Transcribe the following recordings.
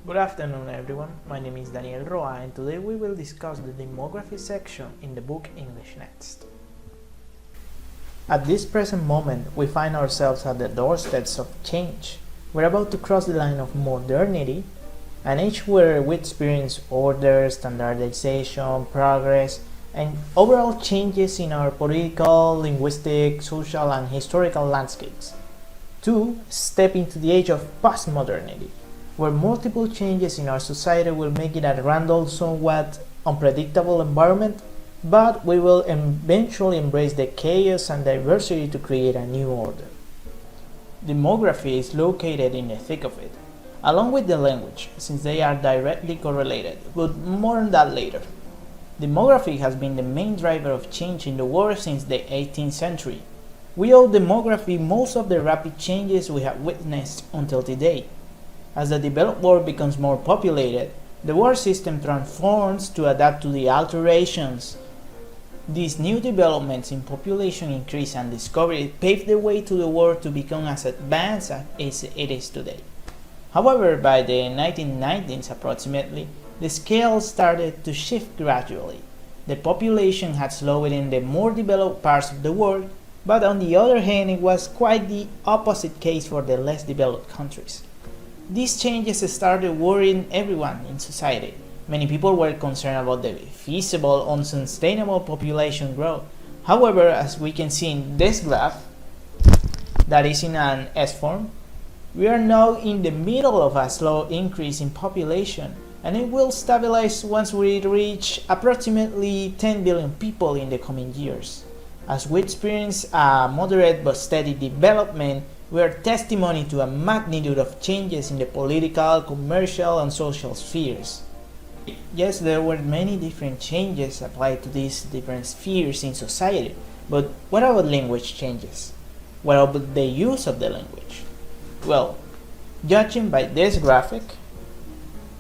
Good afternoon everyone, my name is Daniel Roa and today we will discuss the demography section in the book English Next. At this present moment, we find ourselves at the doorsteps of change. We're about to cross the line of modernity, an age where we experience order, standardization, progress, and overall changes in our political, linguistic, social, and historical landscapes. 2. Step into the age of postmodernity, where multiple changes in our society will make it a random, somewhat unpredictable environment, but we will eventually embrace the chaos and diversity to create a new order. Demography is located in the thick of it, along with the language, since they are directly correlated, but more on that later. Demography has been the main driver of change in the world since the 18th century. We owe demography most of the rapid changes we have witnessed until today. As the developed world becomes more populated, the world system transforms to adapt to the alterations. These new developments in population increase and discovery paved the way to the world to become as advanced as it is today. However, by the 1990s approximately, the scale started to shift gradually. The population had slowed in the more developed parts of the world, but on the other hand, it was quite the opposite case for the less developed countries. These changes started worrying everyone in society. Many people were concerned about the feasible, unsustainable population growth. However, as we can see in this graph, that is in an S form, we are now in the middle of a slow increase in population, and it will stabilize once we reach approximately 10 billion people in the coming years. As we experience a moderate but steady development, we are testimony to a magnitude of changes in the political, commercial, and social spheres. Yes, there were many different changes applied to these different spheres in society, but what about language changes? What about the use of the language? Well, judging by this graphic,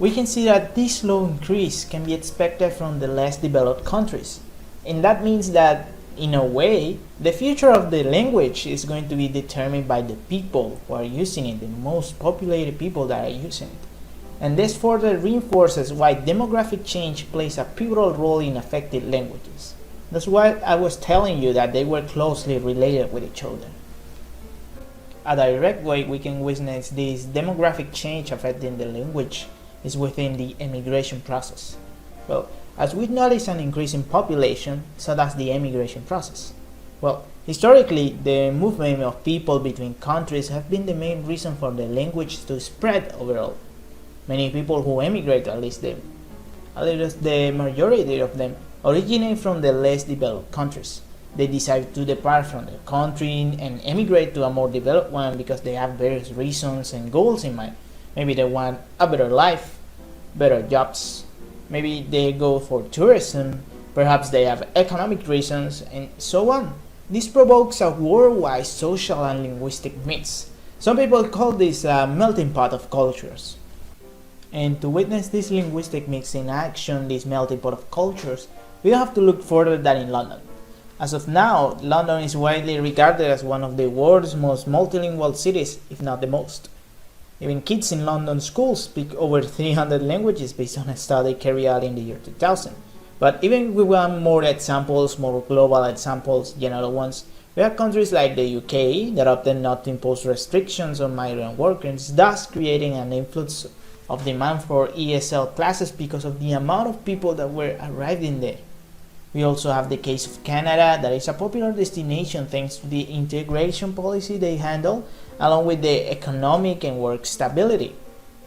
we can see that this slow increase can be expected from the less developed countries, and that means that in a way, the future of the language is going to be determined by the people who are using it, the most populated people that are using it. And this further reinforces why demographic change plays a pivotal role in affected languages. That's why I was telling you that they were closely related with each other. A direct way we can witness this demographic change affecting the language is within the immigration process. Well, as we notice an increase in population, so does the immigration process. Well, historically, the movement of people between countries have been the main reason for the language to spread overall. Many people who emigrate, at least the majority of them, originate from the less developed countries. They decide to depart from their country and emigrate to a more developed one because they have various reasons and goals in mind. Maybe they want a better life, better jobs. Maybe they go for tourism, perhaps they have economic reasons, and so on. This provokes a worldwide social and linguistic mix. Some people call this a melting pot of cultures. And to witness this linguistic mix in action, this melting pot of cultures, we don't have to look further than in London. As of now, London is widely regarded as one of the world's most multilingual cities, if not the most. Even kids in London schools speak over 300 languages based on a study carried out in the year 2000. But even if we want more examples, more global examples, general ones, we have countries like the UK that opted not to impose restrictions on migrant workers, thus creating an influx of demand for ESL classes because of the amount of people that were arriving there. We also have the case of Canada, that is a popular destination thanks to the integration policy they handle, along with the economic and work stability,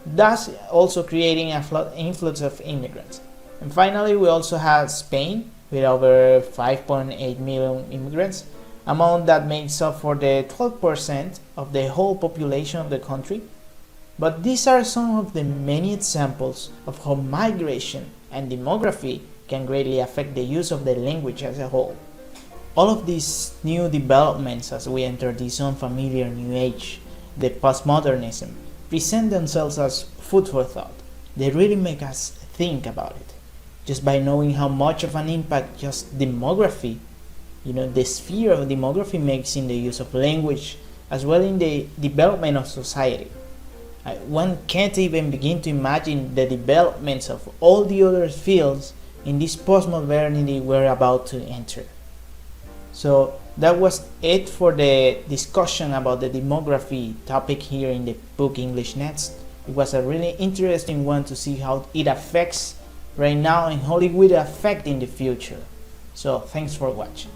thus also creating an influx of immigrants. And finally, we also have Spain, with over 5.8 million immigrants, amount that makes up for the 12% of the whole population of the country. But these are some of the many examples of how migration and demography can greatly affect the use of the language as a whole. All of these new developments as we enter this unfamiliar new age, the postmodernism, present themselves as food for thought. They really make us think about it. Just by knowing how much of an impact just demography, the sphere of demography makes in the use of language, as well in the development of society. One can't even begin to imagine the developments of all the other fields in this postmodernity we're about to enter. So that was it for the discussion about the demography topic here in the book English Next. It was a really interesting one to see how it affects right now and how it will affect in the future. So thanks for watching.